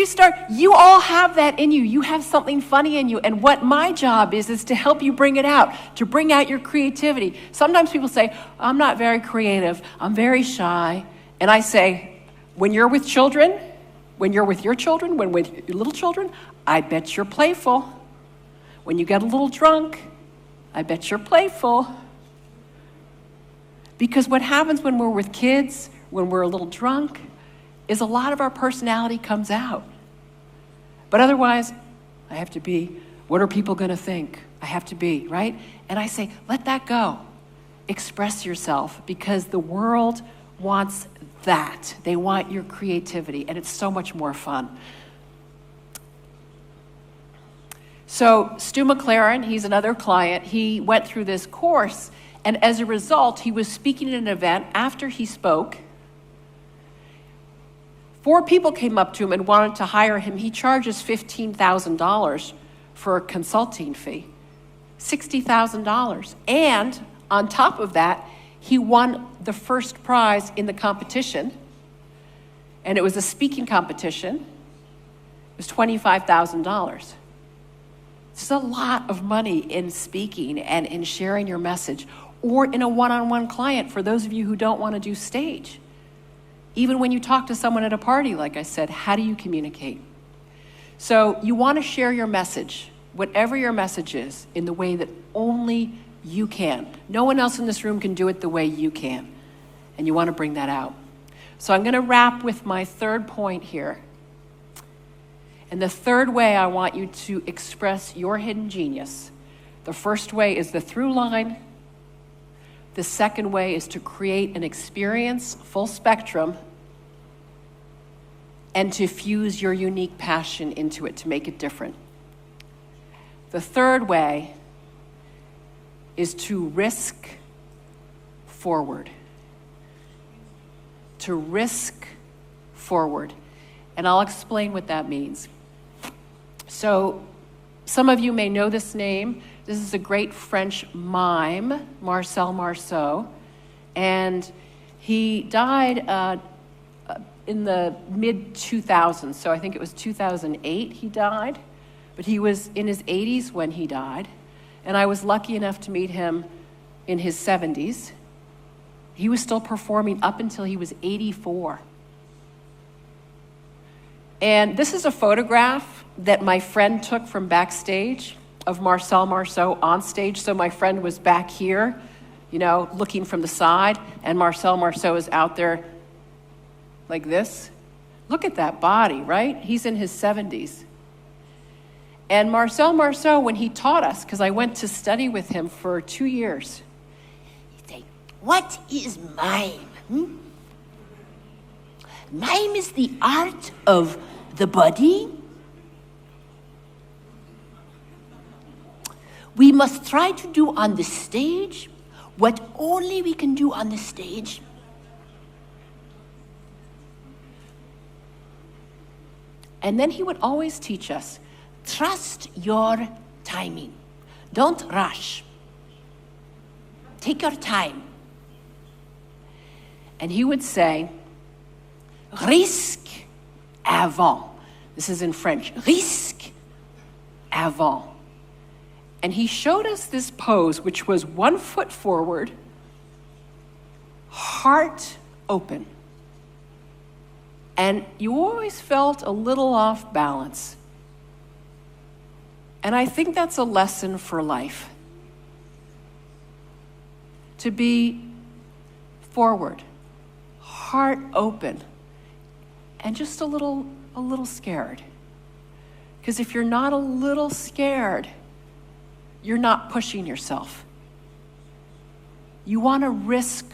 you all have that in you. You have something funny in you. And what my job is to help you bring it out, to bring out your creativity. Sometimes people say, I'm not very creative. I'm very shy. And I say, when you're with children, when you're with your children, when with your little children, I bet you're playful. When you get a little drunk, I bet you're playful. Because what happens when we're with kids, when we're a little drunk, is a lot of our personality comes out. But otherwise, I have to be, what are people going to think? I have to be, right? And I say, let that go. Express yourself, because the world wants that. They want your creativity, and it's so much more fun. So Stu McLaren, he's another client. He went through this course, and as a result, he was speaking at an event. After he spoke, 4 people came up to him and wanted to hire him. He charges $15,000 for a consulting fee, $60,000. And on top of that, he won the first prize in the competition. And it was a speaking competition. It was $25,000. It's a lot of money in speaking and in sharing your message, or in a one-on-one client for those of you who don't want to do stage. Even when you talk to someone at a party, like I said, how do you communicate? So you want to share your message, whatever your message is, in the way that only you can. No one else in this room can do it the way you can. And you want to bring that out. So I'm going to wrap with my third point here. And the third way I want you to express your hidden genius. The first way is the through line. The second way is to create an experience, full spectrum, and to fuse your unique passion into it to make it different. The third way is to risk forward. To risk forward. And I'll explain what that means. So, some of you may know this name. This is a great French mime, Marcel Marceau, and he died in the mid-2000s, so I think it was 2008 he died, but he was in his 80s when he died, and I was lucky enough to meet him in his 70s. He was still performing up until he was 84. And this is a photograph that my friend took from backstage of Marcel Marceau on stage. So my friend was back here, looking from the side, and Marcel Marceau is out there like this. Look at that body, right? He's in his 70s. And Marcel Marceau, when he taught us, because I went to study with him for 2 years, he'd say, "What is mime? Mime is the art of the body. We must try to do on the stage what only we can do on the stage. And then he would always teach us, trust your timing. Don't rush. Take your time." And he would say, risque avant. This is in French. Risque avant. And he showed us this pose, which was 1 foot forward, heart open. And you always felt a little off balance. And I think that's a lesson for life. To be forward, heart open, and just a little scared. Because if you're not a little scared, you're not pushing yourself. You want to risk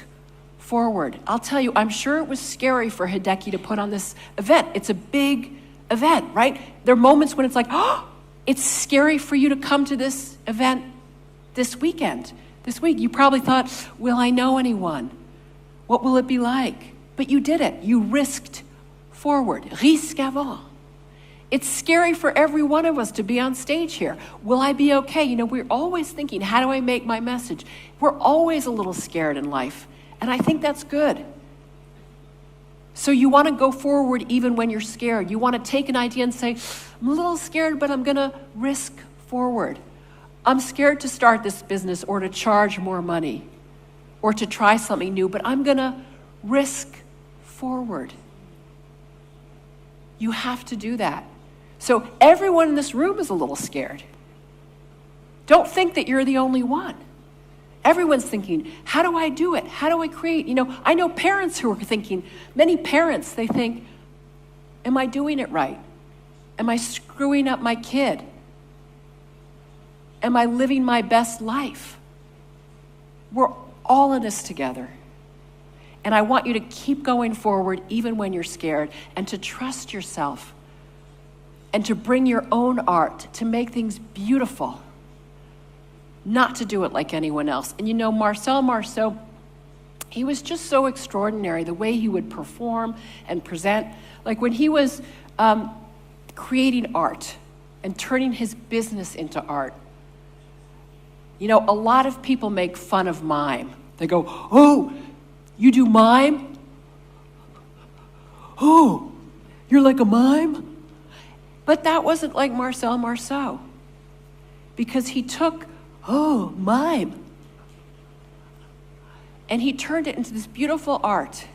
forward. I'll tell you, I'm sure it was scary for Hideki to put on this event. It's a big event, right? There are moments when it's like, oh, it's scary for you to come to this event this week. You probably thought, will I know anyone? What will it be like? But you did it. You risked forward. Risque avant. It's scary for every one of us to be on stage here. Will I be okay? We're always thinking, how do I make my message? We're always a little scared in life. And I think that's good. So you want to go forward even when you're scared. You want to take an idea and say, I'm a little scared, but I'm going to risk forward. I'm scared to start this business or to charge more money or to try something new, but I'm going to risk forward. You have to do that. So everyone in this room is a little scared. Don't think that you're the only one. Everyone's thinking, how do I do it? How do I create? I know parents who are thinking, many parents, they think, am I doing it right? Am I screwing up my kid? Am I living my best life? We're all in this together. And I want you to keep going forward even when you're scared, and to trust yourself, and to bring your own art, to make things beautiful, not to do it like anyone else. And Marcel Marceau, he was just so extraordinary, the way he would perform and present. Like when he was creating art and turning his business into art. A lot of people make fun of mime. They go, oh, you do mime? Oh, you're like a mime? But that wasn't like Marcel Marceau, because he took, mime, and he turned it into this beautiful art.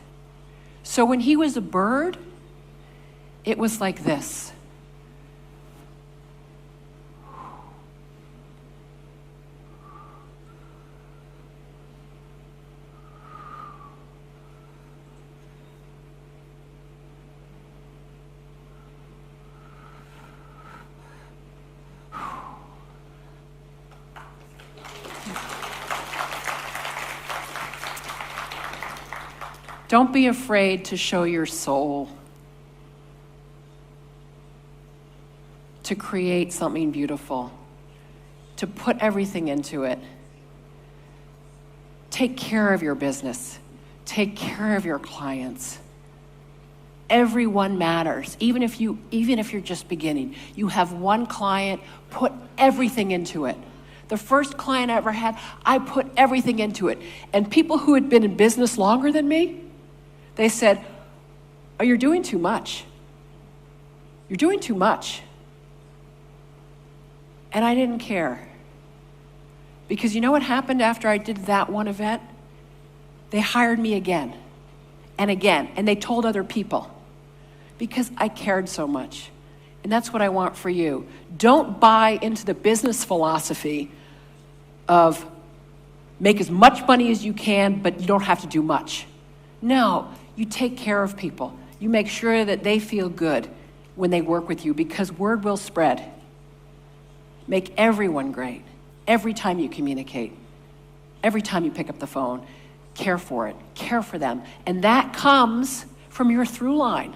So when he was a bird, it was like this. Don't be afraid to show your soul, to create something beautiful, to put everything into it. Take care of your business. Take care of your clients. Everyone matters, even if you're just beginning. You have one client, put everything into it. The first client I ever had, I put everything into it. And people who had been in business longer than me, they said, Oh, you're doing too much. You're doing too much. And I didn't care. Because you know what happened after I did that one event? They hired me again and again, and they told other people because I cared so much. And that's what I want for you. Don't buy into the business philosophy of make as much money as you can, but you don't have to do much. No, you take care of people. You make sure that they feel good when they work with you because word will spread. Make everyone great. Every time you communicate, every time you pick up the phone, care for it, care for them. And that comes from your through line.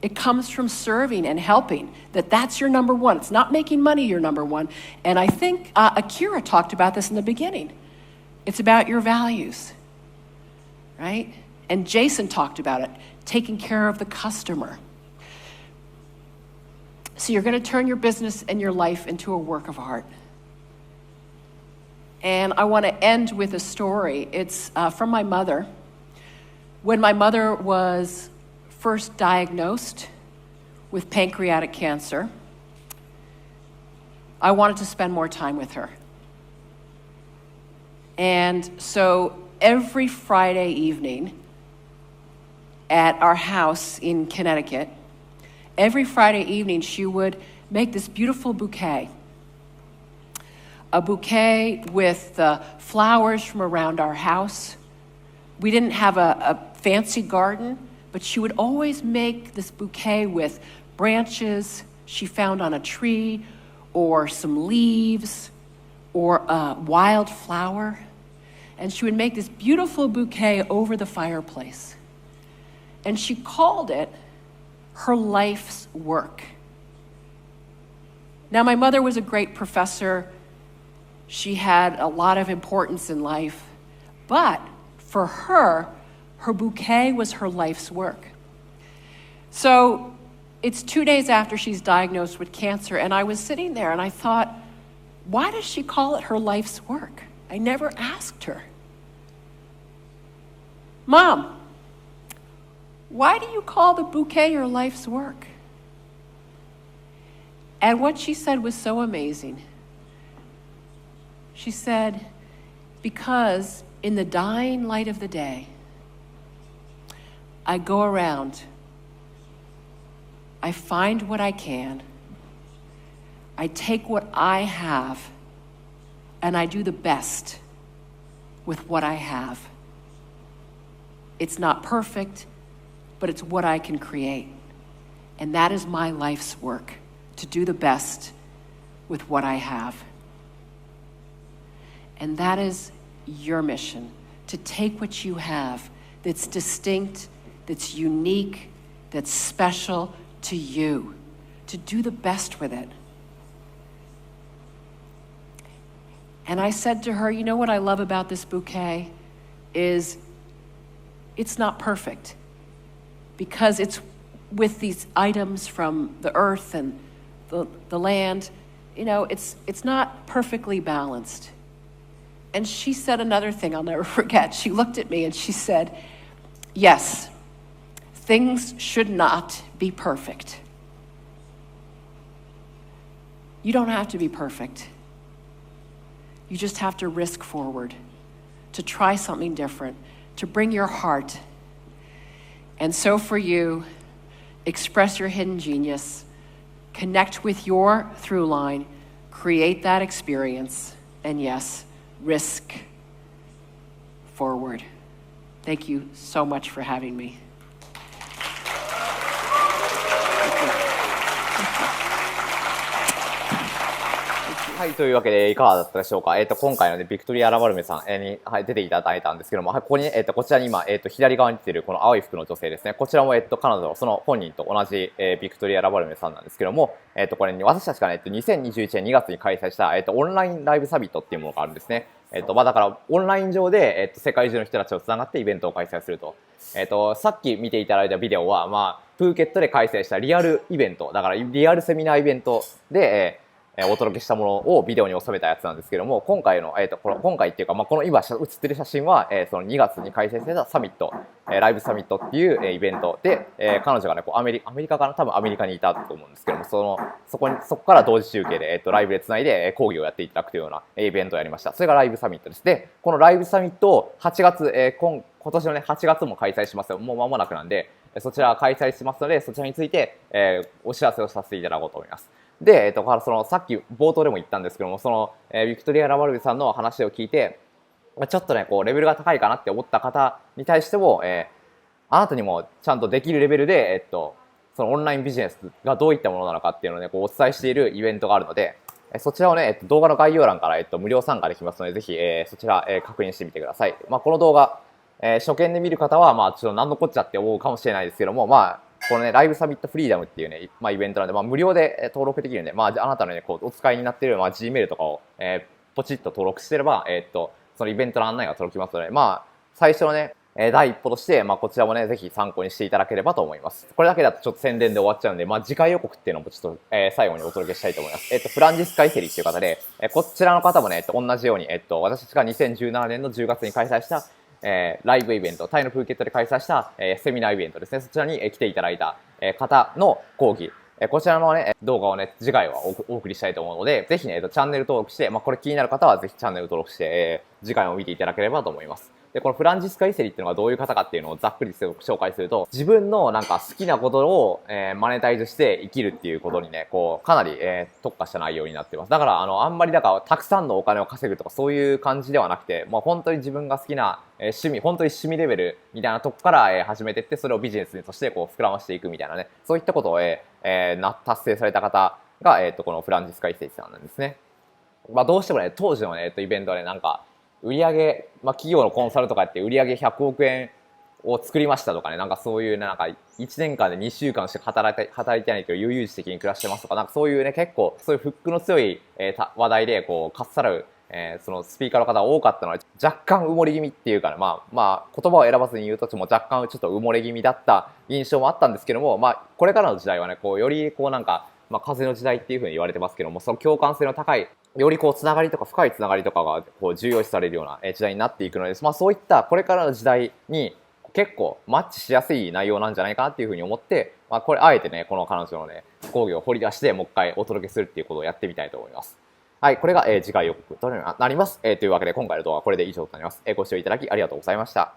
It comes from serving and helping, that's your number one. It's not making money your number one. And I think Akira talked about this in the beginning. It's about your values, right? And Jason talked about it, taking care of the customer. So you're going to turn your business and your life into a work of art. And I want to end with a story. It's from my mother. When my mother was first diagnosed with pancreatic cancer, I wanted to spend more time with her. And so every Friday evening at our house in Connecticut, every Friday evening, she would make this beautiful bouquet. A bouquet with the flowers from around our house. We didn't have a fancy garden, but she would always make this bouquet with branches she found on a tree, or some leaves, or a wild flower. And she would make this beautiful bouquet over the fireplace. And she called it her life's work. Now, my mother was a great professor. She had a lot of importance in life. But for her, her bouquet was her life's work. So it's 2 days after she's diagnosed with cancer, and I was sitting there and I thought, why does she call it her life's work? I never asked her. Mom, why do you call the bouquet your life's work? And what she said was so amazing. She said, because in the dying light of the day, I go around, I find what I can, I take what I have, and I do the best with what I have. It's not perfect, but it's what I can create. And that is my life's work, to do the best with what I have. And that is your mission, to take what you have that's distinct, that's unique, that's special to you, to do the best with it. And I said to her, you know what I love about this bouquet is it's not perfect, because it's with these items from the earth and the land. You know, it's not perfectly balanced. And she said another thing I'll never forget. She looked at me and she said, yes, things should not be perfect. You don't have to be perfect. You just have to risk forward, to try something different, to bring your heart. And so for you, express your hidden genius, connect with your through line, create that experience, and yes, risk forward. Thank you so much for having me. はい、というわけでいかがだったでしょうか。今回のね、ビクトリア・ラバルメさんに、出ていただいたんですけども、はい、ここに、こちらに今、左側に出ているこの青い服の女性ですね。こちらも、カナダのその本人と同じ、ビクトリア・ラバルメさんなんですけども、これに私たちがね、2021年2月に開催した、オンラインライブサミットっていうものがあるんですね。だからオンライン上で、世界中の人たちとつながってイベントを開催すると。さっき見ていただいたビデオは、プーケットで開催したリアルイベント、だからリアルセミナーイベントで、お届けしたものをビデオに収めたやつなんですけども、今回の、今回っていうか、この今写ってる写真は、その2月に開催されたサミット、ライブサミットっていう、イベントで、彼女がね、アメリカかな、多分アメリカにいたと思うんですけども、そこから同時中継で、ライブでつないで、講義をやっていただくというような、イベントをやりました。それがライブサミットです。で、このライブサミットを8月、今年のね、8月も開催しますよ。もう間もなくなんで、そちら開催しますので、そちらについて、お知らせをさせていただこうと思います。で、さっき冒頭でも言ったんですけども、ビクトリア・ラバルデさんの話を聞いて、ちょっとね、レベルが高いかなって思った方に対しても、あなたにもちゃんとできるレベルで、そのオンラインビジネスがどういったものなのかっていうのをね、お伝えしているイベントがあるので、そちらをね、動画の概要欄から、無料参加できますので、ぜひ、そちら、確認してみてください。この動画、初見で見る方は、ちょっと何のこっちゃって思うかもしれないですけども、このね、ライブサミットフリーダムっていうね、イベントなんで、無料で登録できるんで、あなたのね、お使いになっている、Gmail とかを、ポチッと登録してれば、そのイベントの案内が届きますので、最初のね、第一歩として、こちらもね、ぜひ参考にしていただければと思います。これだけだとちょっと宣伝で終わっちゃうんで、次回予告っていうのもちょっと、最後にお届けしたいと思います。フランジスカ・イセリっていう方で、こちらの方もね、同じように、私たちが2017年の10月に開催した、ライブイベント、タイのプーケットで開催した、セミナーイベントですね。そちらに、来ていただいた、方の講義。こちらのね、動画をね、次回はお送りしたいと思うので、ぜひね、チャンネル登録して、これ気になる方はぜひチャンネル登録して、次回も見ていただければと思います。で、このフランジスカ・イセリっていうのがどういう方かっていうのをざっくり紹介すると、自分のなんか好きなことを、マネタイズして生きるっていうことにね、かなり、特化した内容になっています。だから、あんまりたくさんのお金を稼ぐとかそういう感じではなくて、本当に自分が好きな、趣味、本当に趣味レベルみたいなとこから、始めていって、それをビジネスとして膨らましていくみたいなね、そういったことを、達成された方が、このフランジスカ・イセリさんなんですね。どうしてもね、当時のね、イベントはね、なんか、売上、企業のコンサルとかって売上100億円を作りましたとかね、なんかそういうね、なんか1年間で2週間しか働いてないけど悠々自適に暮らしてますとか、なんかそういうね、結構そういうフックの強い、話題でかっさらう、そのスピーカーの方が多かったのは若干埋もれ気味っていうかね、言葉を選ばずに言うと若干ちょっと埋もれ気味だった印象もあったんですけども、これからの時代はね、よりなんか、風の時代っていう風に言われてますけども、その共感性の高い、よりつながりとか深いつながりとかが重要視されるような時代になっていくので、そういったこれからの時代に結構マッチしやすい内容なんじゃないかなっていう風に思って、これあえてね、この彼女のね、講義を掘り出してもう一回お届けするっていうことをやってみたいと思います。はい、これが、次回予告となります。というわけで今回の動画はこれで以上となります。ご視聴いただきありがとうございました。